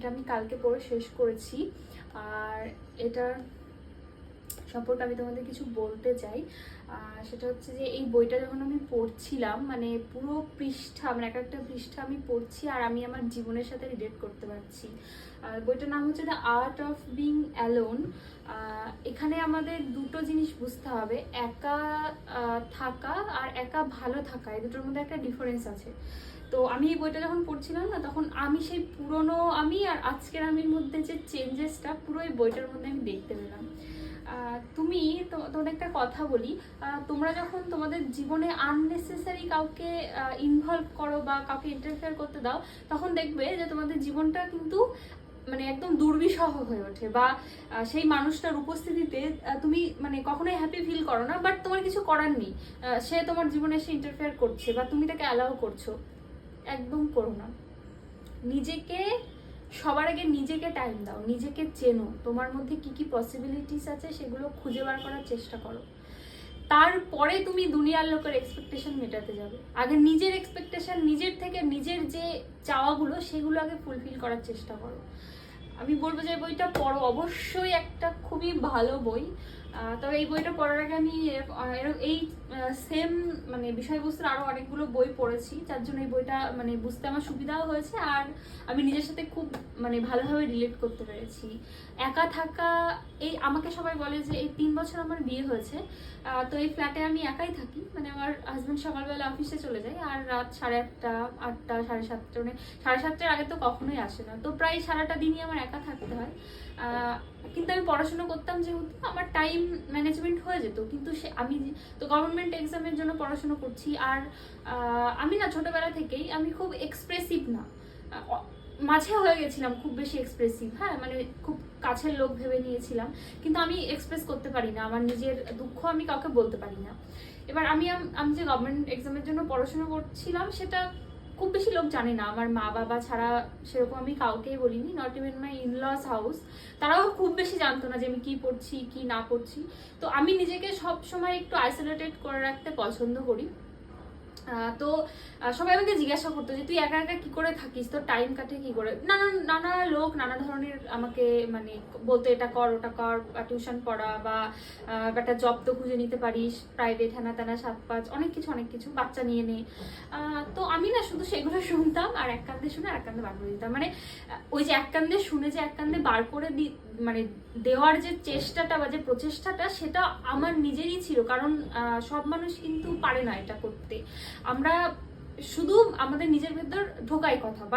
এটা আমি কালকে পড়ে শেষ করেছি। আর এটার সম্পর্কে আমি তোমাদের কিছু বলতে চাই। সেটা হচ্ছে যে এই বইটা যখন আমি পড়ছিলাম, মানে পুরো পৃষ্ঠা, মানে এক একটা পৃষ্ঠা আমি পড়ছি আর আমি আমার জীবনের সাথে রিলেট করতে পারছি। আর বইটার নাম হচ্ছে the art of being alone. এখানে আমাদের দুটো জিনিস বুঝতে হবে, একা থাকা আর একা ভালো থাকা, এই দুটোর মধ্যে একটা ডিফারেন্স আছে। তো আমি এই বইটা যখন পড়ছিলাম না, তখন আমি সেই পুরনো আমি আর আজকের আমির মধ্যে যে চেঞ্জেসটা, পুরো এই বইটার মধ্যে আমি দেখতে পেলাম। তুমি তোমাদের একটা কথা বলি, তোমরা যখন তোমাদের জীবনে আননেসেসারি কাউকে ইনভলভ করো বা কাউকে ইন্টারফেয়ার করতে দাও, তখন দেখবে যে তোমাদের জীবনটা কিন্তু মানে একদম দুর্বিষহ হয়ে ওঠে, বা সেই মানুষটার উপস্থিতিতে তুমি মানে কখনোই হ্যাপি ফিল করো না, বাট তোমার কিছু করার নেই। সে তোমার জীবনে এসে ইন্টারফেয়ার করছে বা তুমি তাকে অ্যালাউ করছো। একদম করো না। নিজেকে সবার আগে নিজেকে টাইম দাও, নিজেকে চেনো, তোমার মধ্যে কি কি পসিবিলিটিস আছে সেগুলো খুঁজে বার করার চেষ্টা করো। তারপরে তুমি দুনিয়ার লোকের এক্সপেকটেশন মেটাতে যাবে। আগে নিজের এক্সপেকটেশন, নিজের থেকে নিজের যে চাওয়াগুলো সেগুলো আগে ফুলফিল করার চেষ্টা করো। আমি বলবো যে বইটা পড়ো, অবশ্যই একটা খুবই ভালো বই। তবে এই বইটা পড়ার আগে আমি এই সেম মানে বিষয়বস্তুর আরো অনেকগুলো বই পড়েছি, যার জন্য এই বইটা মানে বুঝতে আমার সুবিধাও হয়েছে, আর আমি নিজের সাথে খুব মানে ভালোভাবে রিলেট করতে পেরেছি। একা থাকা, এই আমাকে সবাই বলে যে এই 3 বছর আমার বিয়ে হয়েছে, তো এই ফ্ল্যাটে আমি একাই থাকি, মানে আমার হাজব্যান্ড সকালবেলা অফিসে চলে যায় আর রাত 8:30, 8টা, 7:30, মানে 7:30-এর আগে তো কখনোই আসে না, তো প্রায় সারাটা দিনই আমার একা থাকতে হয়। কিন্তু আমি পড়াশোনা করতাম যেহেতু আমার টাইম ম্যানেজমেন্ট হয়ে যেত, কিন্তু আমি তো গভর্নমেন্ট এক্সামের জন্য পড়াশোনা করছি। আর আমি না ছোটবেলা থেকেই আমি খুব এক্সপ্রেসিভ না, মাঝে হয়ে গেছিলাম খুব বেশি এক্সপ্রেসিভ, হ্যাঁ মানে খুব কাছের লোক ভেবে নিয়েছিলাম, কিন্তু আমি এক্সপ্রেস করতে পারি না, আমার নিজের দুঃখ আমি কাউকে বলতে পারি না। এবার আমি যে গভর্নমেন্ট এক্সামের জন্য পড়াশোনা করছিলাম সেটা খুব বেশি লোক জানে না, আমার মা বাবা ছাড়া সেরকম আমি কাউকেই বলিনি, not even my in-laws house, তারাও খুব বেশি জানতো না যে আমি কি পড়ছি কি না পড়ছি। তো আমি নিজেকে সব সময় একটু আইসোলেটেড করে রাখতে পছন্দ করি। তো সবাই আমাকে জিজ্ঞাসা করতো যে তুই একা একা কি করে থাকিস, তোর টাইম কাটে কি করে, নানা লোক নানা ধরনের আমাকে মানে বলতো এটা কর ওটা কর, টিউশন পড়া বা একটা জব তো খুঁজে নিতে পারিস, প্রাইভেট হ্যানা ত্যানা 7-5 অনেক কিছু বাচ্চা নিয়ে নে। তো আমি না শুধু সেগুলো শুনতাম আর এক কান্দে শুনে আর এক কান্দে বার করে দিতাম, মানে ওই যে এক কান্দে শুনে যে এক কান্দে বার করে মানে দেওয়ার যে চেষ্টাটা বা যে প্রচেষ্টাটা, সেটা আমার নিজেরই ছিল, কারণ সব মানুষ কিন্তু পারে না এটা করতে। আমরা শুধু আমাদের নিজের ভেতর ঢোকাই কথা, বাট